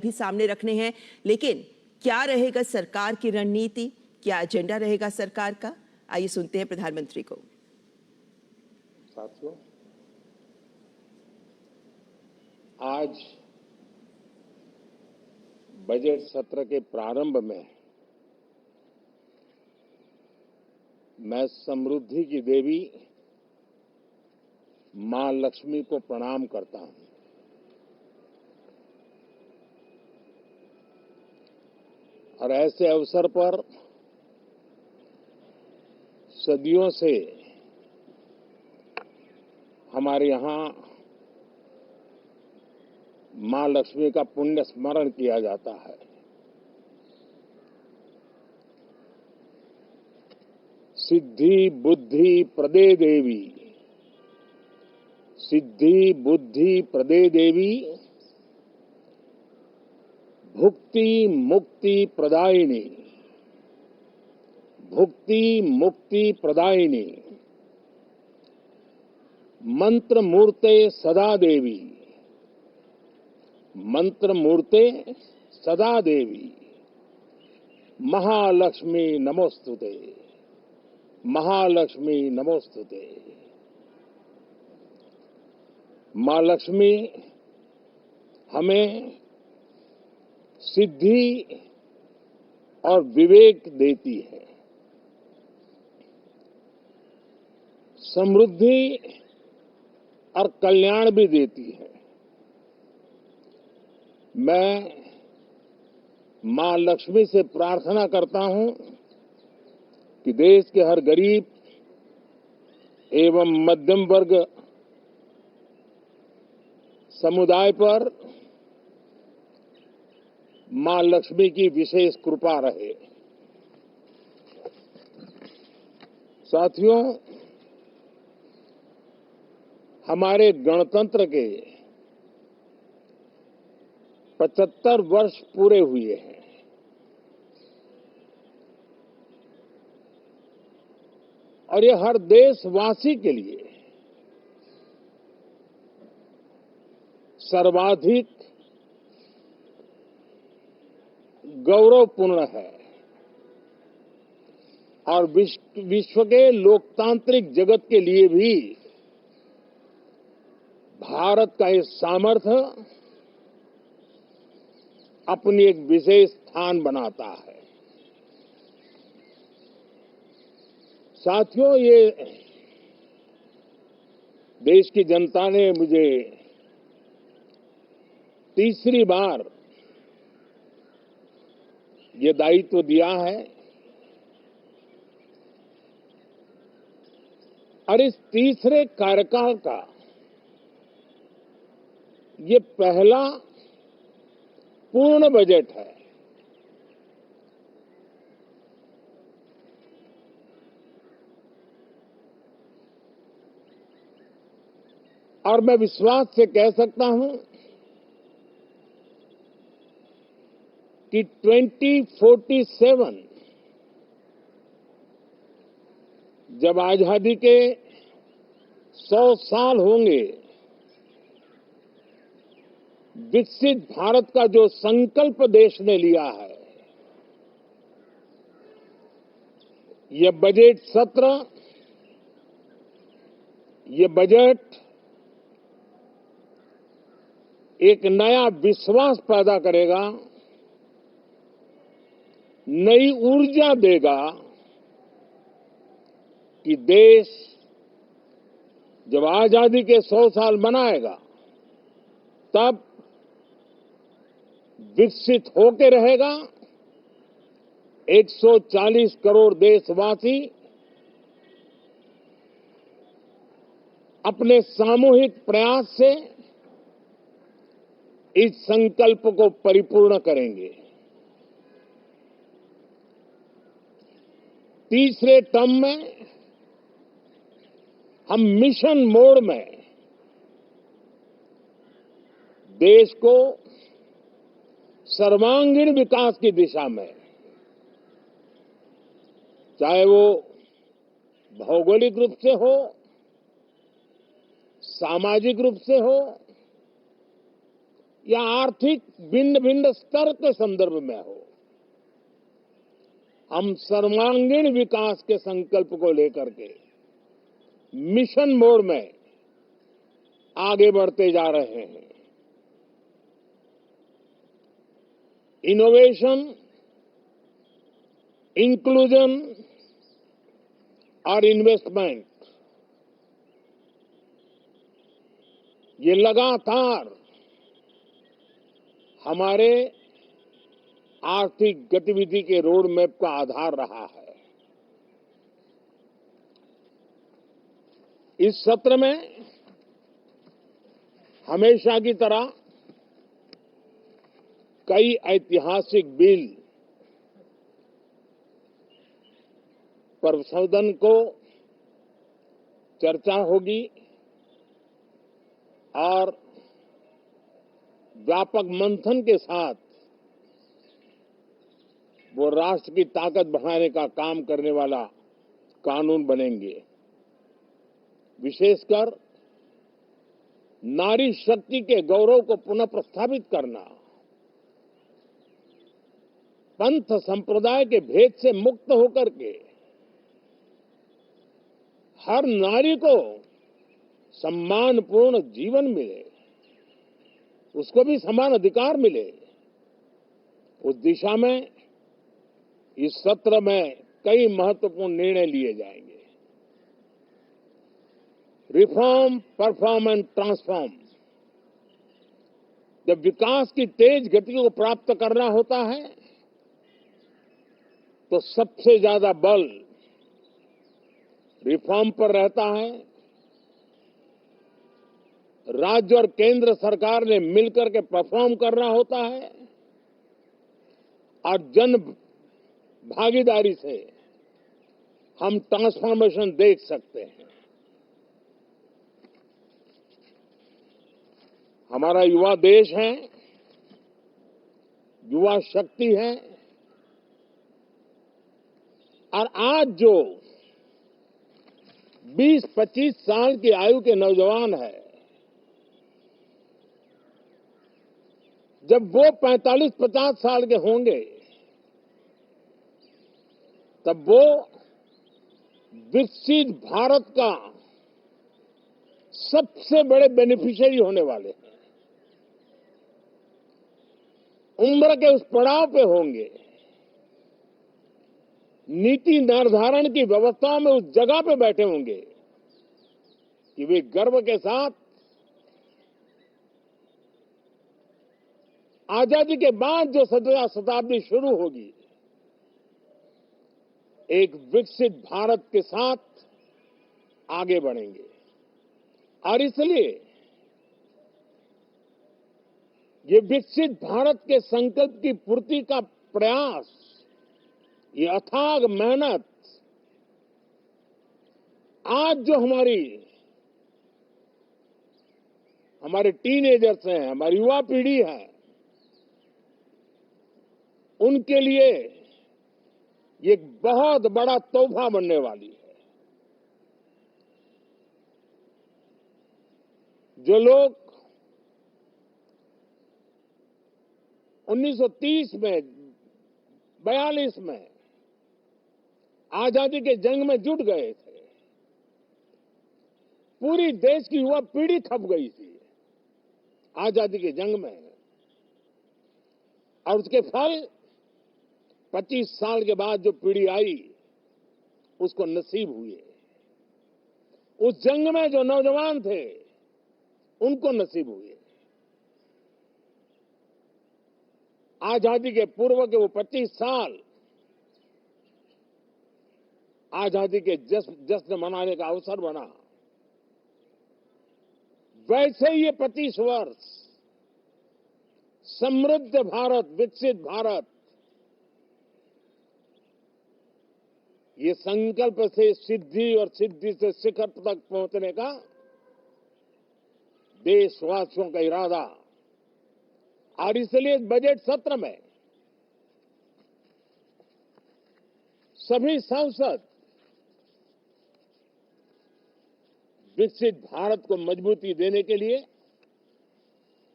भी सामने रखने हैं। लेकिन क्या रहेगा सरकार की रणनीति, क्या एजेंडा रहेगा सरकार का? आइए सुनते हैं प्रधानमंत्री को। साथियों, आज बजट सत्र के प्रारंभ में मैं समृद्धि की देवी मां लक्ष्मी को प्रणाम करता हूं। और ऐसे अवसर पर सदियों से हमारे यहां मां लक्ष्मी का पुण्य स्मरण किया जाता है। सिद्धि बुद्धि प्रदे देवी, सिद्धि बुद्धि प्रदे देवी, भुक्ति मुक्ति प्रदायिनी, भुक्ति मुक्ति प्रदायिनी, मंत्र मूर्ते सदा देवी, मंत्र मूर्ते सदा देवी, महालक्ष्मी नमोस्तुते, महालक्ष्मी नमोस्तुते। मां लक्ष्मी हमें सिद्धि और विवेक देती है, समृद्धि और कल्याण भी देती है। मैं मां लक्ष्मी से प्रार्थना करता हूं कि देश के हर गरीब एवं मध्यम वर्ग समुदाय पर मां लक्ष्मी की विशेष कृपा रहे। साथियों, हमारे गणतंत्र के 75 वर्ष पूरे हुए हैं। और ये हर देशवासी के लिए सर्वाधिक गौरवपूर्ण है और विश्व के लोकतांत्रिक जगत के लिए भी भारत का ये सामर्थ्य अपनी एक विशेष स्थान बनाता है। साथियों, ये देश की जनता ने मुझे तीसरी बार ये दायित्व दिया है और इस तीसरे कार्यकाल का ये पहला पूर्ण बजट है। और मैं विश्वास से कह सकता हूं कि 2047 जब आजादी के 100 साल होंगे, विकसित भारत का जो संकल्प देश ने लिया है, ये बजट सत्र, ये बजट एक नया विश्वास पैदा करेगा, नई ऊर्जा देगा कि देश जब आजादी के 100 साल मनाएगा तब विकसित होके रहेगा। 140 करोड़ देशवासी अपने सामूहिक प्रयास से इस संकल्प को परिपूर्ण करेंगे। तीसरे टर्म में हम मिशन मोड में देश को सर्वांगीण विकास की दिशा में, चाहे वो भौगोलिक रूप से हो, सामाजिक रूप से हो या आर्थिक भिन्न भिन्न स्तर के संदर्भ में हो, हम सर्वांगीण विकास के संकल्प को लेकर के मिशन मोड में आगे बढ़ते जा रहे हैं। इनोवेशन, इंक्लूजन और इन्वेस्टमेंट, ये लगातार हमारे आर्थिक गतिविधि के रोड मैप का आधार रहा है। इस सत्र में हमेशा की तरह कई ऐतिहासिक बिल पर सदन को चर्चा होगी और व्यापक मंथन के साथ वो राष्ट्र की ताकत बढ़ाने का काम करने वाला कानून बनेंगे। विशेषकर नारी शक्ति के गौरव को पुनः प्रस्थापित करना, पंथ संप्रदाय के भेद से मुक्त होकर के हर नारी को सम्मानपूर्ण जीवन मिले, उसको भी समान अधिकार मिले, उस दिशा में इस सत्र में कई महत्वपूर्ण निर्णय लिए जाएंगे। Reform, perform and transform. जब विकास की तेज गति को प्राप्त करना होता है तो सबसे ज्यादा बल रिफॉर्म पर रहता है। राज्य और केंद्र सरकार ने मिलकर के परफॉर्म करना होता है और जन भागीदारी से हम ट्रांसफॉर्मेशन देख सकते हैं। हमारा युवा देश है, युवा शक्ति है और आज जो 20-25 साल की आयु के नौजवान है, जब वो 45-50 साल के होंगे तब वो विकसित भारत का सबसे बड़े बेनिफिशियरी होने वाले हैं। उम्र के उस पड़ाव पे होंगे, नीति निर्धारण की व्यवस्थाओं में उस जगह पे बैठे होंगे कि वे गर्व के साथ आजादी के बाद जो शताब्दी शुरू होगी, एक विकसित भारत के साथ आगे बढ़ेंगे। और इसलिए ये विकसित भारत के संकल्प की पूर्ति का प्रयास, ये अथाग मेहनत आज जो हमारे टीनेजर्स हैं, हमारी युवा पीढ़ी है, उनके लिए ये एक बहुत बड़ा तोहफा बनने वाली है। जो लोग 1930 में, 42 में आजादी के जंग में जुट गए थे, पूरी देश की युवा पीढ़ी खप गई थी आजादी के जंग में, और उसके फल 25 साल के बाद जो पीढ़ी आई उसको नसीब हुए। उस जंग में जो नौजवान थे उनको नसीब हुए। आजादी के पूर्व के वो 25 साल आजादी के जश्न मनाने का अवसर बना। वैसे ही ये 25 वर्ष समृद्ध भारत, विकसित भारत, ये संकल्प से सिद्धि और सिद्धि से शिखर तक पहुंचने का देशवासियों का इरादा। और इसलिए बजट सत्र में सभी सांसद विकसित भारत को मजबूती देने के लिए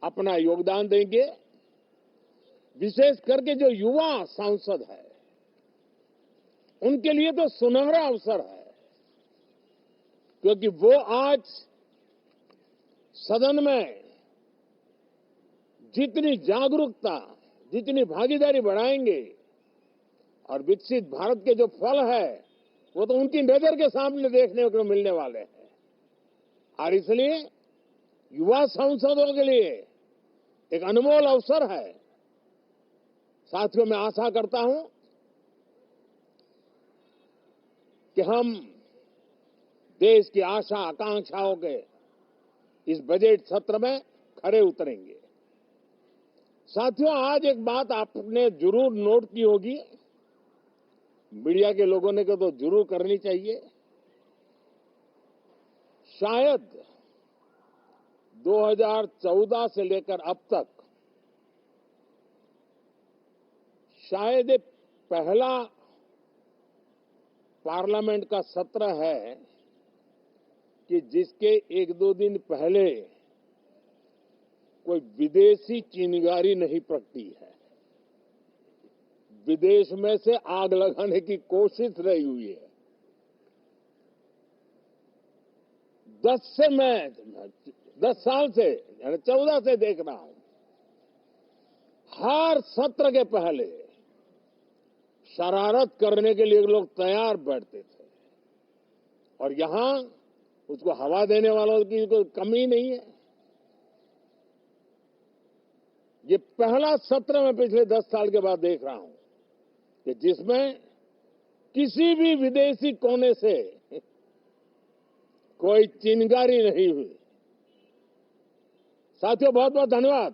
अपना योगदान देंगे। विशेष करके जो युवा सांसद है, उनके लिए तो सुनहरा अवसर है, क्योंकि वो आज सदन में जितनी जागरूकता, जितनी भागीदारी बढ़ाएंगे और विकसित भारत के जो फल है वो तो उनकी नजर के सामने देखने को मिलने वाले हैं। और इसलिए युवा सांसदों के लिए एक अनमोल अवसर है। साथियों, मैं आशा करता हूं कि हम देश की आशा आकांक्षाओं के इस बजट सत्र में खरे उतरेंगे। साथियों, आज एक बात आपने जरूर नोट की होगी, मीडिया के लोगों ने तो जरूर करनी चाहिए। शायद 2014 से लेकर अब तक शायद ये पहला पार्लियामेंट का सत्र है कि जिसके एक दो दिन पहले कोई विदेशी चिंगारी नहीं प्रगटी है। विदेश में से आग लगाने की कोशिश रही हुई है। 10 साल से, यानी 14 से देख रहा हूं, हर सत्र के पहले शरारत करने के लिए लोग तैयार बैठते थे, और यहां उसको हवा देने वालों की कोई कमी नहीं है। ये पहला सत्र मैं पिछले 10 साल के बाद देख रहा हूं कि जिसमें किसी भी विदेशी कोने से कोई चिंगारी नहीं हुई। साथियों, बहुत बहुत धन्यवाद।